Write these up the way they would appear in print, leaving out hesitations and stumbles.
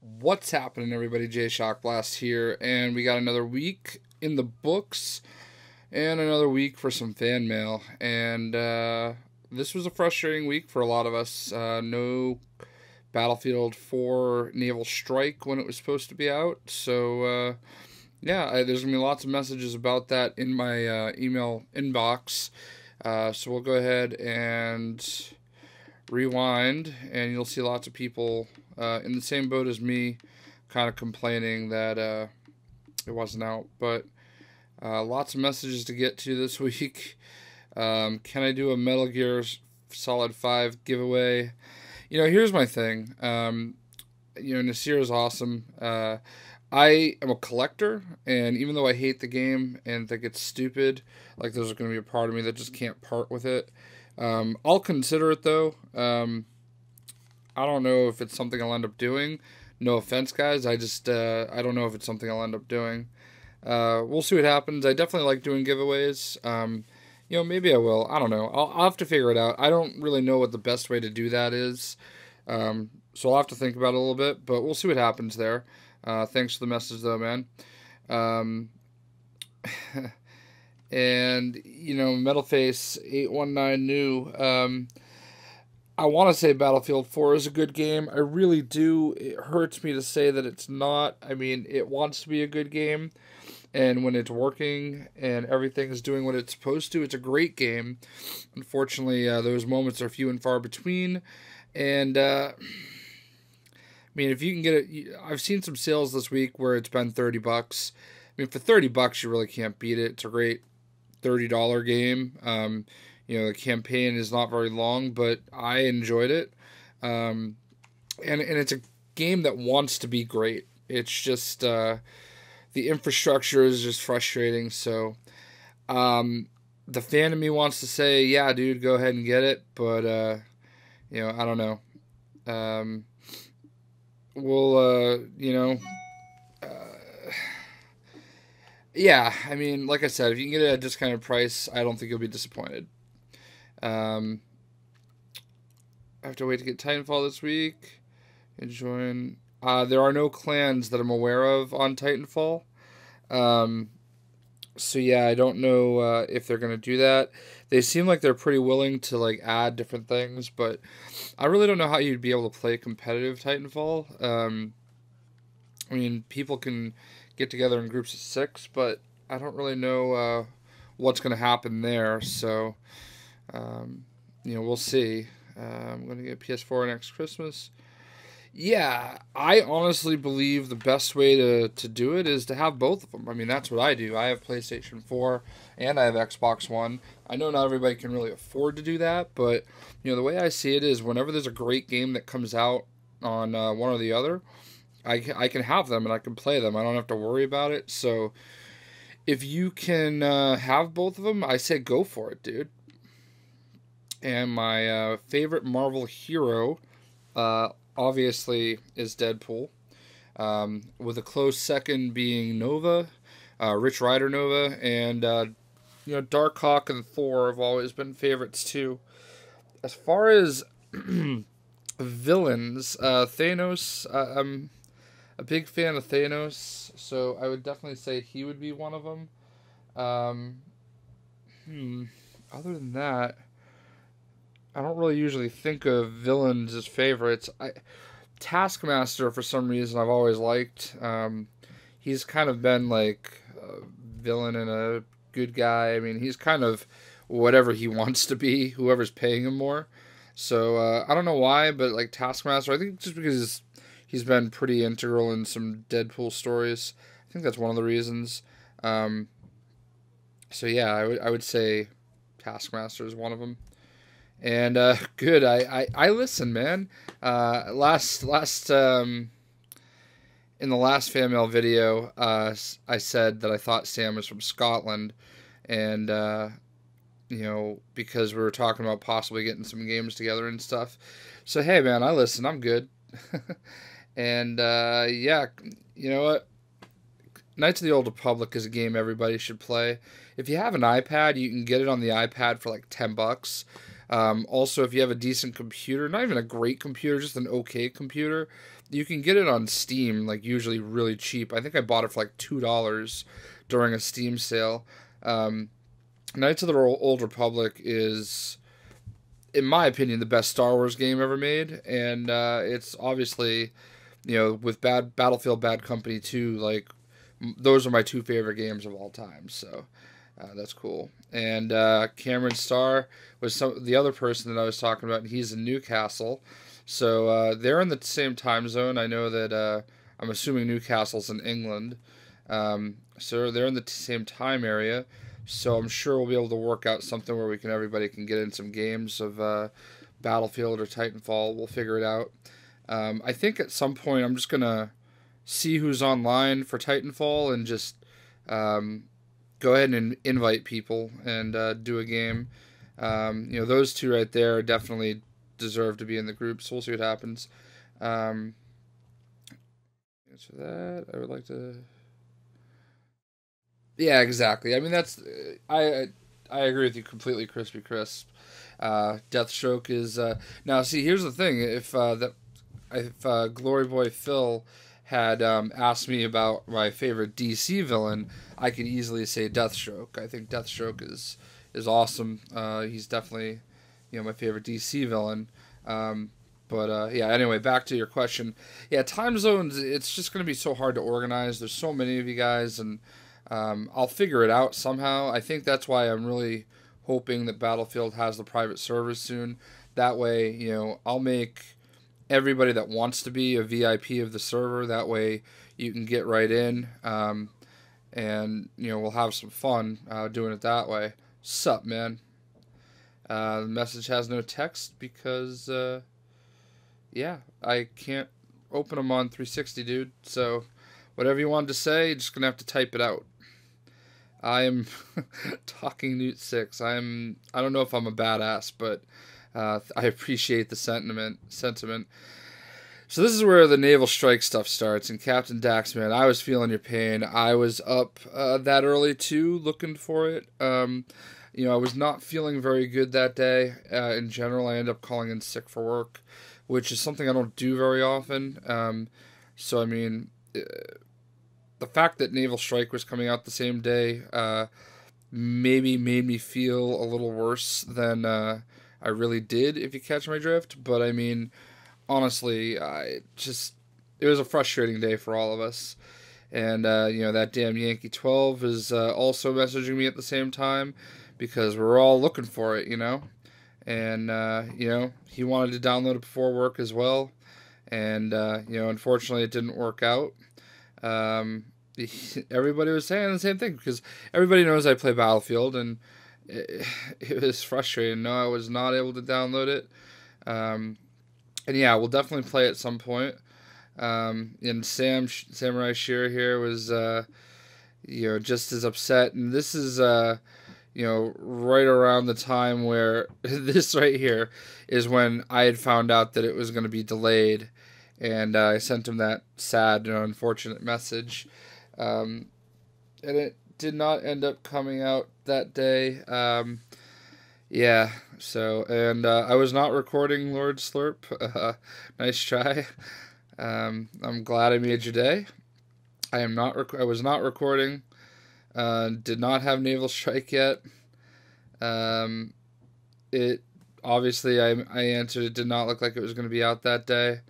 What's happening, everybody? Jay Shockblast here, and we got another week in the books and another week for some fan mail. And this was a frustrating week for a lot of us. No Battlefield 4 Naval Strike when it was supposed to be out. So, there's going to be lots of messages about that in my email inbox. So we'll go ahead and rewind, and you'll see lots of people in the same boat as me kind of complaining that it wasn't out. But lots of messages to get to this week. Can I do a Metal Gear Solid 5 giveaway? Here's my thing. Nasir is awesome. I am a collector, and even though I hate the game and think it's stupid, like there's going to be a part of me that just can't part with it. I'll consider it, though. I don't know if it's something I'll end up doing. No offense, guys. I don't know if it's something I'll end up doing. We'll see what happens. I definitely like doing giveaways. Maybe I will. I don't know. I'll have to figure it out. I don't really know what the best way to do that is. So I'll have to think about it a little bit, but we'll see what happens there. Thanks for the message, though, man. And, Metalface819 new. I want to say Battlefield 4 is a good game. I really do. It hurts me to say that it's not. I mean, it wants to be a good game. And when it's working and everything is doing what it's supposed to, it's a great game. Unfortunately, those moments are few and far between. And, if you can get it, I've seen some sales this week where it's been $30. For $30, you really can't beat it. It's a great $30 game. The campaign is not very long, but I enjoyed it. And it's a game that wants to be great. It's just, the infrastructure is just frustrating. So, the fan of me wants to say, yeah, dude, go ahead and get it. But, I don't know. Yeah, like I said, if you can get it at a discounted price, I don't think you'll be disappointed. I have to wait to get Titanfall this week. And join. There are no clans that I'm aware of on Titanfall. So yeah, I don't know if they're gonna do that. They seem like they're pretty willing to add different things, but I really don't know how you'd be able to play competitive Titanfall. People can get together in groups of 6, but I don't really know what's gonna happen there. So, we'll see. I'm gonna get PS4 next Christmas. Yeah, I honestly believe the best way to do it is to have both of them. That's what I do. I have PlayStation 4 and I have Xbox One. I know not everybody can really afford to do that, but the way I see it is whenever there's a great game that comes out on one or the other, I can have them and I can play them. I don't have to worry about it. So if you can have both of them, I say go for it, dude. And my favorite Marvel hero, obviously, is Deadpool, with a close second being Nova, Rich Rider Nova, and Darkhawk and Thor have always been favorites too. As far as villains, Thanos, I'm a big fan of Thanos, so I would definitely say he would be one of them. Other than that, I don't really usually think of villains as favorites. Taskmaster, for some reason, I've always liked. He's kind of been like a villain and a good guy. He's kind of whatever he wants to be, whoever's paying him more. So, I don't know why, but Taskmaster, I think just because he's been pretty integral in some Deadpool stories. I think that's one of the reasons. So yeah, I would say Taskmaster is one of them. And good. I listen, man. Last in the last fan mail video, I said that I thought Sam was from Scotland, and because we were talking about possibly getting some games together and stuff. So hey, man, I listen. I'm good. And yeah, you know what? Knights of the Old Republic is a game everybody should play. If you have an iPad, you can get it on the iPad for $10. Also, if you have a decent computer, not even a great computer, just an okay computer, you can get it on Steam, like usually really cheap. I think I bought it for like $2 during a Steam sale. Um, Knights of the Old Republic is, in my opinion, the best Star Wars game ever made, and it's obviously, with Battlefield Bad Company 2, like those are my two favorite games of all time. So that's cool. And Cameron Starr was the other person that I was talking about, and he's in Newcastle. So they're in the same time zone. I know that I'm assuming Newcastle's in England. So they're in the same time area. So I'm sure we'll be able to work out something where everybody can get in some games of Battlefield or Titanfall. We'll figure it out. I think at some point I'm just gonna see who's online for Titanfall and just go ahead and invite people and do a game. Those two right there definitely deserve to be in the group, so we'll see what happens. Answer that. I would like to. Yeah, exactly. I mean, I agree with you completely, Crispy Crisp. Deathstroke is now. See, here's the thing: if Glory Boy Phil had asked me about my favorite DC villain, I could easily say Deathstroke. I think Deathstroke is awesome. He's definitely my favorite DC villain. But yeah, anyway, back to your question. Yeah, time zones. It's just going to be so hard to organize. There's so many of you guys, and I'll figure it out somehow. I think that's why I'm really hoping that Battlefield has the private servers soon. That way, I'll make everybody that wants to be a VIP of the server. That way, you can get right in, and we'll have some fun doing it that way. Sup, man? The message has no text because, yeah, I can't open them on 360, dude. So, whatever you wanted to say, you're just gonna have to type it out. I am talking Newt 6. I don't know if I'm a badass, but I appreciate the sentiment. So this is where the naval strike stuff starts. And Captain Dax, man, I was feeling your pain. I was up that early too, looking for it. I was not feeling very good that day. In general, I ended up calling in sick for work, which is something I don't do very often. So I mean, the fact that Naval Strike was coming out the same day maybe made me feel a little worse than I really did, if you catch my drift. But I mean, honestly, it was a frustrating day for all of us. And, that damn Yankee 12 is also messaging me at the same time because we're all looking for it, And, he wanted to download it before work as well. And, unfortunately it didn't work out. Everybody was saying the same thing because everybody knows I play Battlefield, and it was frustrating. No, I was not able to download it. And yeah, we'll definitely play at some point. And Samurai Shear here was, just as upset. And this is, right around the time where this right here is when I had found out that it was going to be delayed. And I sent him that sad and unfortunate message. And it did not end up coming out that day. Yeah, so, and I was not recording Lord Slurp. Nice try. I'm glad I made your day. I was not recording. Did not have Naval Strike yet. It obviously I answered. It did not look like it was going to be out that day.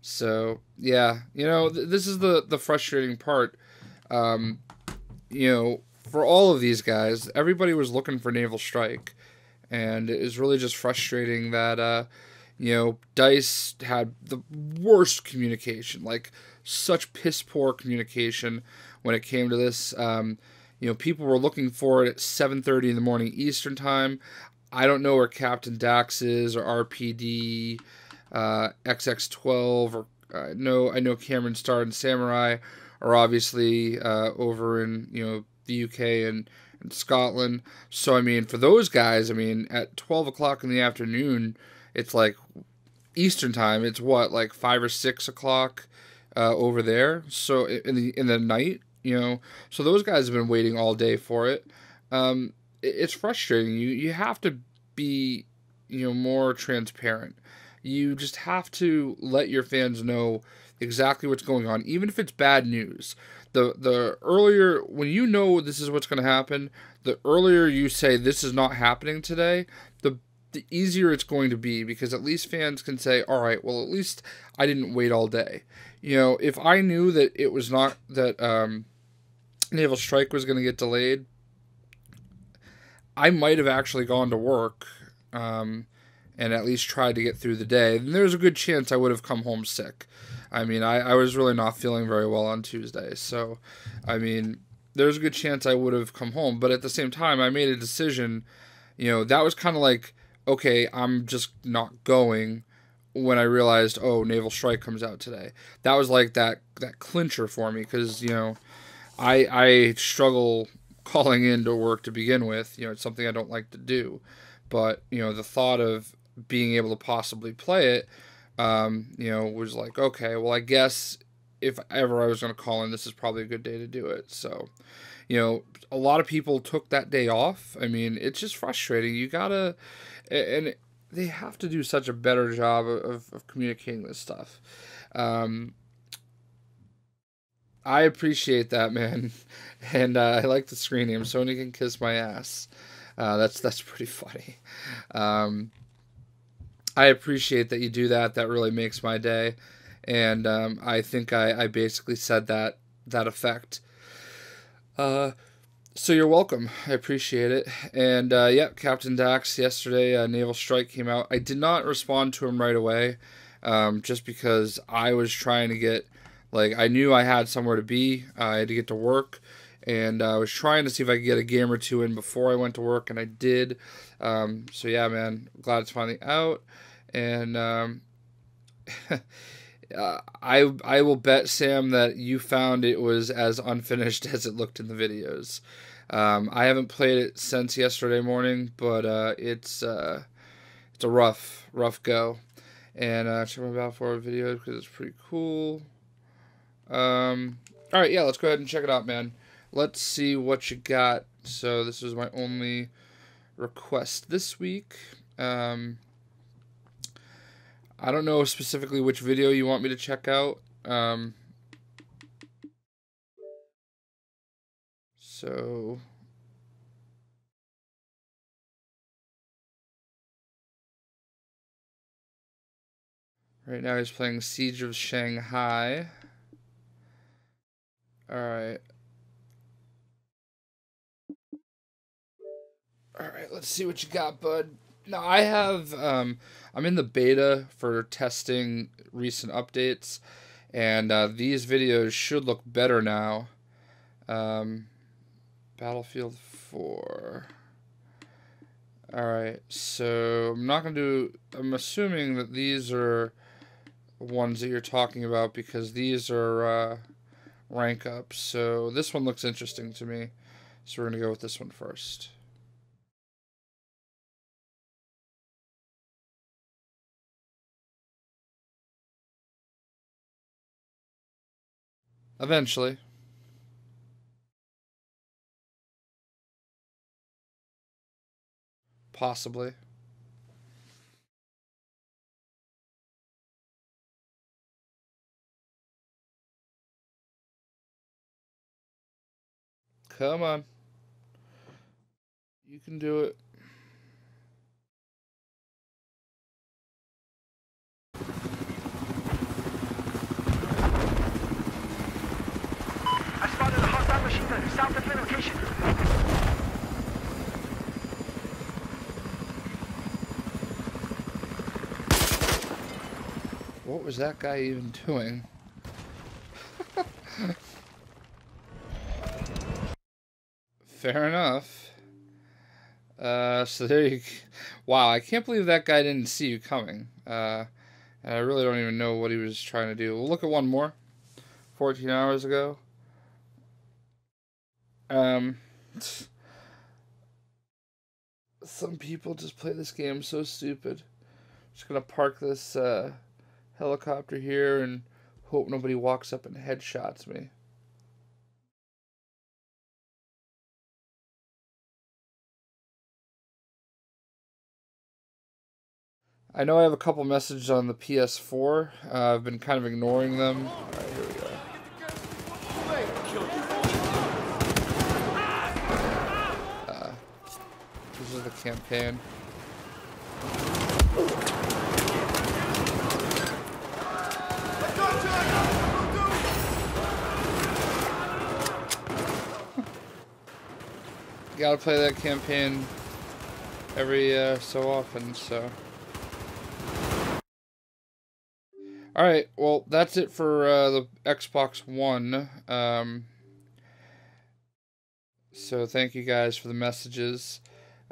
So yeah, this is the frustrating part. For all of these guys, everybody was looking for Naval Strike, and it was really just frustrating that DICE had the worst communication, like such piss poor communication when it came to this. People were looking for it at 7:30 in the morning Eastern time. I don't know where Captain Dax is or RPD, XX12, or I know Cameron Starr and Samurai are obviously over in the UK and Scotland. So I mean, for those guys, I mean, at 12 o'clock in the afternoon, it's like Eastern time. It's what, like 5 or 6 o'clock over there. So in the night, so those guys have been waiting all day for it. It's frustrating. You have to be more transparent. You just have to let your fans know exactly what's going on, even if it's bad news. The earlier, when you know this is what's going to happen, the earlier you say this is not happening today, the easier it's going to be, because at least fans can say, all right, well, at least I didn't wait all day. If I knew that it was not that Naval Strike was going to get delayed, I might have actually gone to work and at least tried to get through the day. And there's a good chance I would have come home sick. I mean, I was really not feeling very well on Tuesday. So, I mean, there's a good chance I would have come home. But at the same time, I made a decision. That was kind of like, okay, I'm just not going, when I realized, oh, Naval Strike comes out today. That was like that clincher for me, because, I struggle calling into work to begin with. It's something I don't like to do. But, the thought of being able to possibly play it, was like, okay, well, I guess if ever I was going to call in, this is probably a good day to do it. So, a lot of people took that day off. I mean, it's just frustrating. You gotta, and they have to do such a better job of communicating this stuff. I appreciate that, man. And I like the screen name, Sony Can Kiss My Ass. That's pretty funny. I appreciate that you do that. That really makes my day. And I think I basically said that effect. So you're welcome. I appreciate it. And Captain Dax, yesterday, Naval Strike came out. I did not respond to him right away, just because I was trying to get, I knew I had somewhere to be. I had to get to work, and I was trying to see if I could get a game or two in before I went to work, and I did. So yeah, man, glad it's finally out. And I will bet, Sam, that you found it was as unfinished as it looked in the videos. I haven't played it since yesterday morning, but it's a rough go. And check my Battle Forward video because it's pretty cool. All right, yeah, let's go ahead and check it out, man. Let's see what you got. So this was my only request this week. I don't know specifically which video you want me to check out. So right now he's playing Siege of Shanghai. Alright. Alright, let's see what you got, bud. Now, I have, I'm in the beta for testing recent updates, and these videos should look better now. Battlefield 4. Alright, so I'm not going to do, I'm assuming that these are ones that you're talking about, because these are rank ups. So this one looks interesting to me, so we're going to go with this one first. Eventually. Possibly. Come on. You can do it. I spotted a hostile machine gunner south of your location. What was that guy even doing? Fair enough. So there you... Wow, I can't believe that guy didn't see you coming. And I really don't even know what he was trying to do. We'll look at one more. 14 hours ago. Some people just play this game so stupid. Just gonna park this helicopter here and hope nobody walks up and headshots me. I know I have a couple messages on the PS4. I've been kind of ignoring them. Alright, here we go. This is the campaign. Gotta play that campaign every so often, so. Alright, well, that's it for the Xbox One. So thank you guys for the messages.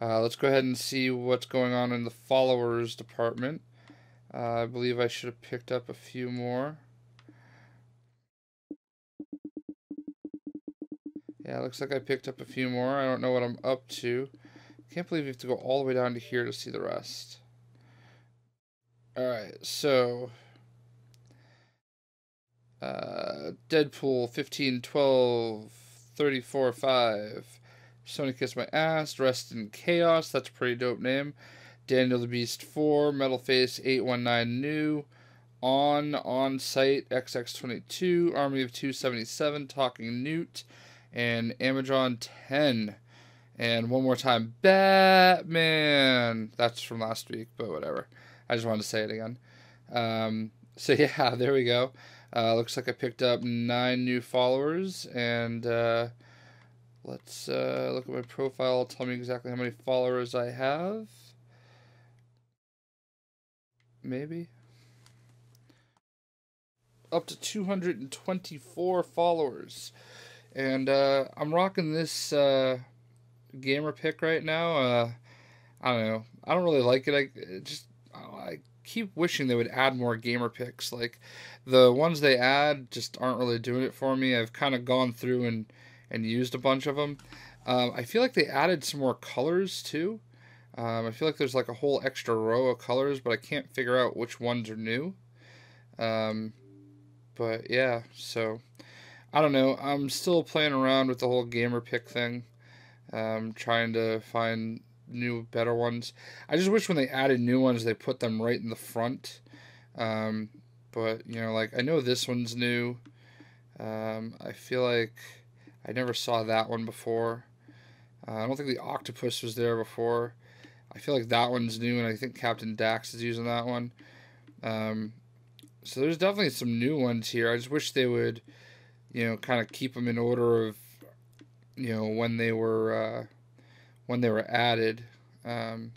Let's go ahead and see what's going on in the followers department. I believe I should have picked up a few more. Yeah, looks like I picked up a few more. I don't know what I'm up to. Can't believe you have to go all the way down to here to see the rest. Alright, so Deadpool 15, 12, 34, 5. Sony Kiss My Ass, Rest in Chaos, that's a pretty dope name. Daniel the Beast 4, Metal Face 819 New, On Site XX22, Army of 277, Talking Newt, and Amazon 10. And one more time, Batman. That's from last week, but whatever. I just wanted to say it again. So yeah, there we go. Looks like I picked up 9 new followers, and let's look at my profile. Tell me exactly how many followers I have. Maybe. Up to 224 followers. And I'm rocking this gamer pick right now. I don't know. I don't really like it. I keep wishing they would add more gamer picks. Like, the ones they add just aren't really doing it for me. I've kind of gone through and used a bunch of them. I feel like they added some more colors too. I feel like there's like a whole extra row of colors, but I can't figure out which ones are new. But yeah, so I don't know. I'm still playing around with the whole gamer pick thing. Trying to find new, better ones. I just wish when they added new ones, they put them right in the front. But, you know, like, I know this one's new. I feel like I never saw that one before. I don't think the octopus was there before. I feel like that one's new, and I think Captain Dax is using that one. So there's definitely some new ones here. I just wish they would, you know, kind of keep them in order of, you know, when they were added. And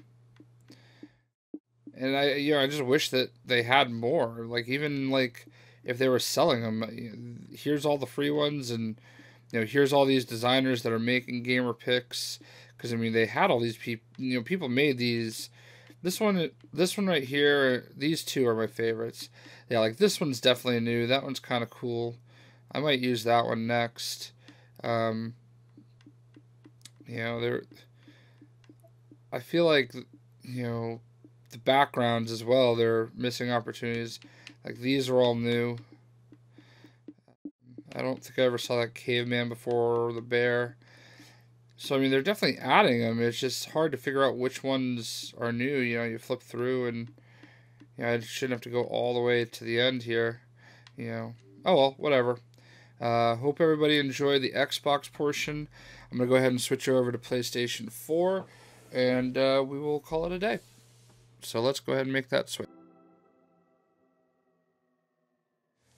I just wish that they had more. Like, even like if they were selling them, here's all the free ones, and you know, here's all these designers that are making gamer picks. Because I mean, they had all these people. You know, people made these. This one right here. These two are my favorites. Yeah, like this one's definitely new. That one's kind of cool. I might use that one next. You know, I feel like, you know, the backgrounds as well, they're missing opportunities. Like, these are all new. I don't think I ever saw that caveman before, or the bear. So, I mean, they're definitely adding them. It's just hard to figure out which ones are new. You know, you flip through, and, you know, I shouldn't have to go all the way to the end here. You know, oh well, whatever. Hope everybody enjoyed the Xbox portion. I'm going to go ahead and switch over to PlayStation 4, and we will call it a day. So let's go ahead and make that switch.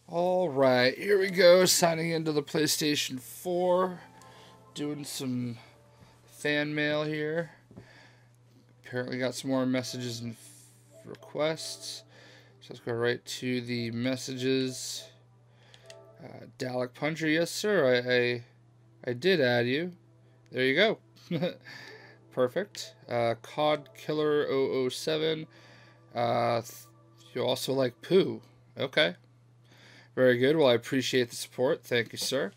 Alright, here we go, signing into the PlayStation 4, doing some fan mail here. Apparently got some more messages and requests. So let's go right to the messages. Dalek Puncher, yes sir, I did add you. There you go. Perfect. COD Killer 007. You also like poo. Okay. Very good. Well, I appreciate the support. Thank you, sir.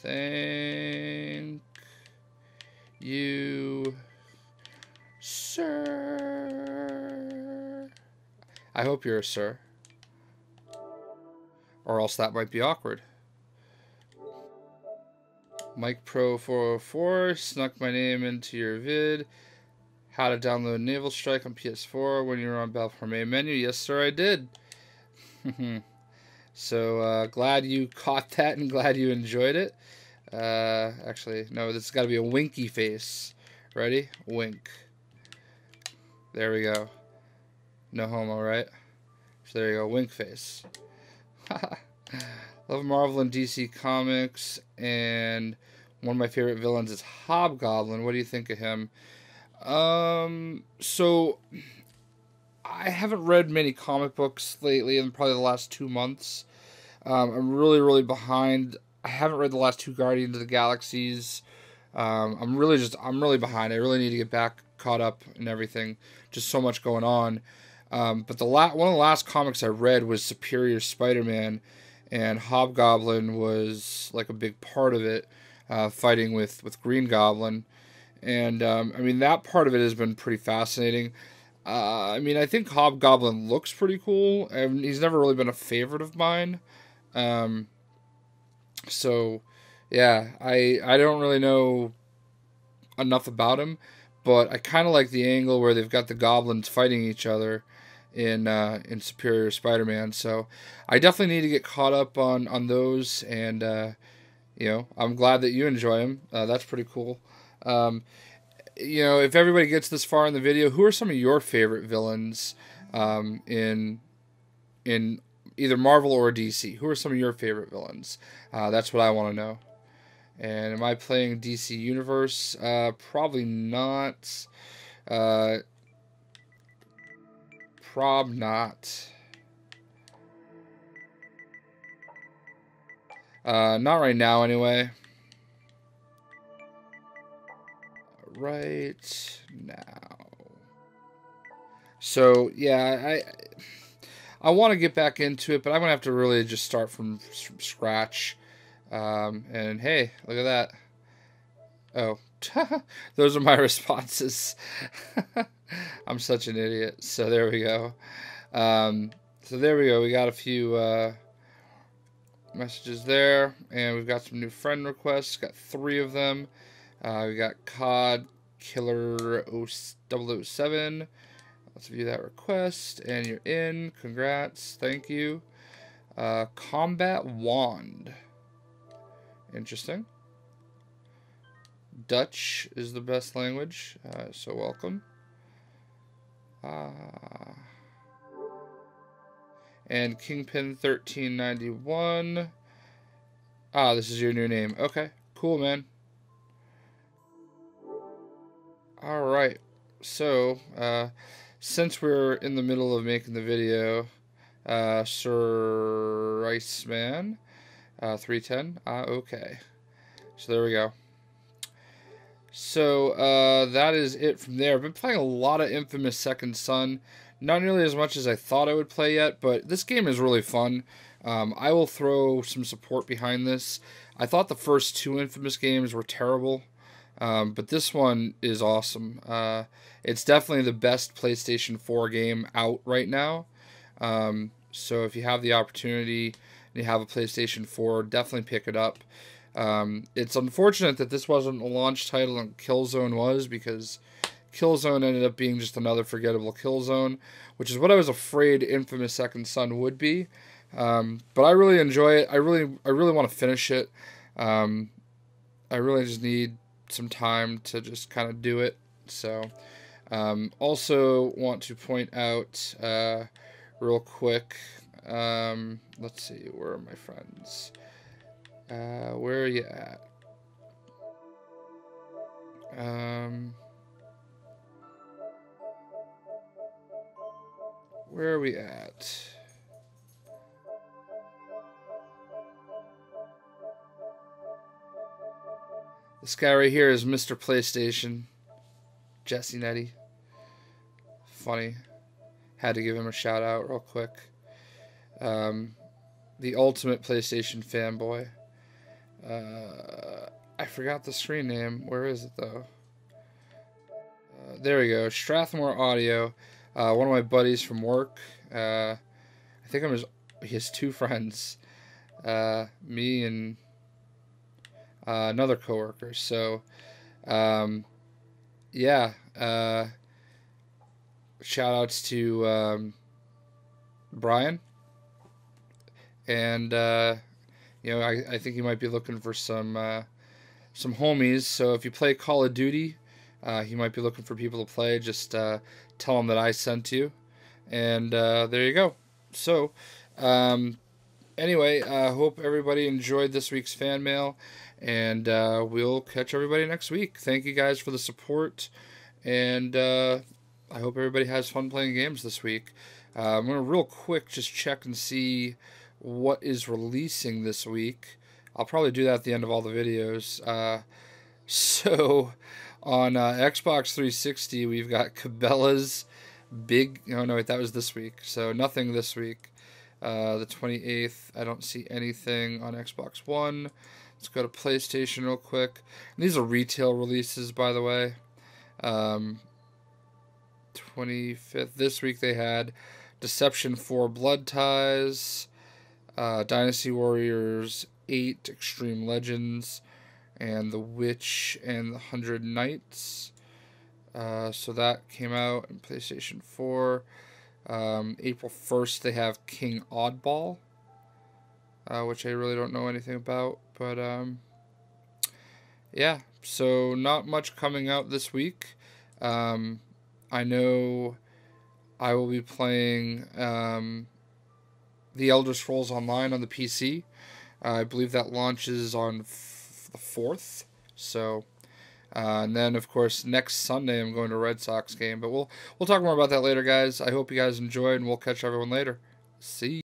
Thank you, sir. I hope you're a sir. Or else that might be awkward. Mike Pro 404 snuck my name into your vid. how to download Naval Strike on PS4 when you're on Battlefront main menu. Yes, sir, I did. So glad you caught that and glad you enjoyed it. Actually, no, this has got to be a winky face. Ready? Wink. There we go. No homo, right? So there you go, wink face. Love Marvel and DC Comics, and one of my favorite villains is Hobgoblin. What do you think of him? So I haven't read many comic books lately in probably the last 2 months. I'm really behind. I haven't read the last 2 Guardians of the Galaxies. I'm really behind. I really need to get back caught up and everything. Just so much going on. But one of the last comics I read was Superior Spider-Man, and Hobgoblin was like a big part of it, fighting with Green Goblin. And I mean, that part of it has been pretty fascinating. I mean, I think Hobgoblin looks pretty cool, and he's never really been a favorite of mine. So yeah, I don't really know enough about him, but I kind of like the angle where they've got the goblins fighting each other in Superior Spider-Man. So I definitely need to get caught up on those, and you know, I'm glad that you enjoy them. That's pretty cool. You know, if everybody gets this far in the video, who are some of your favorite villains in either Marvel or DC? Who are some of your favorite villains? That's what I want to know. And am I playing DC Universe? Probably not. Prob not. Not right now, anyway. Right now. So yeah, I want to get back into it, but I'm gonna have to really just start from scratch. And hey, look at that. Oh, those are my responses. I'm such an idiot. So there we go. So there we go. We got a few messages there, and we've got some new friend requests. Got 3 of them. We got COD Killer 007. Let's view that request, and you're in. Congrats. Thank you. Combat Wand. Interesting. Dutch is the best language, so welcome. And Kingpin 1391. This is your new name. Okay, cool, man. Alright, so, since we're in the middle of making the video, Sir Iceman, 310, okay. So there we go. So, that is it from there. I've been playing a lot of Infamous Second Son. Not nearly as much as I thought I would play yet, but this game is really fun. I will throw some support behind this. I thought the first 2 Infamous games were terrible, but this one is awesome. It's definitely the best PlayStation 4 game out right now. So if you have the opportunity and you have a PlayStation 4, definitely pick it up. It's unfortunate that this wasn't a launch title and Killzone was, because Killzone ended up being just another forgettable Killzone, which is what I was afraid Infamous Second Son would be. But I really enjoy it. I really want to finish it. I really just need some time to just kind of do it. So, also want to point out, real quick, let's see, where are my friends? Where are you at? Where are we at? This guy right here is Mr. PlayStation. Jesse Netty. Funny. Had to give him a shout out real quick. The ultimate PlayStation fanboy. I forgot the screen name. Where is it though? There we go. Strathmore Audio. One of my buddies from work. I think I'm his 2 friends. Me and another coworker. So, yeah. shout outs to Brian. And, I think he might be looking for some homies. So if you play Call of Duty, he might be looking for people to play. Just tell him that I sent you. And there you go. So, anyway, I hope everybody enjoyed this week's fan mail. And we'll catch everybody next week. Thank you guys for the support. And I hope everybody has fun playing games this week. I'm going to real quick just check and see what is releasing this week. I'll probably do that at the end of all the videos. So on Xbox 360, we've got Cabela's Big... Oh, no, wait, that was this week. So nothing this week. The 28th, I don't see anything on Xbox One. Let's go to PlayStation real quick. And these are retail releases, by the way. 25th. This week they had Deception 4 Blood Ties, Dynasty Warriors 8 Extreme Legends, and The Witch and the 100 Knights. So that came out in PlayStation 4. April 1st they have King Oddball, which I really don't know anything about. But yeah, so not much coming out this week. I know I will be playing The Elder Scrolls Online on the PC. I believe that launches on the 4th. So, and then of course next Sunday I'm going to a Red Sox game. But we'll talk more about that later, guys. I hope you guys enjoyed, and we'll catch everyone later. See you.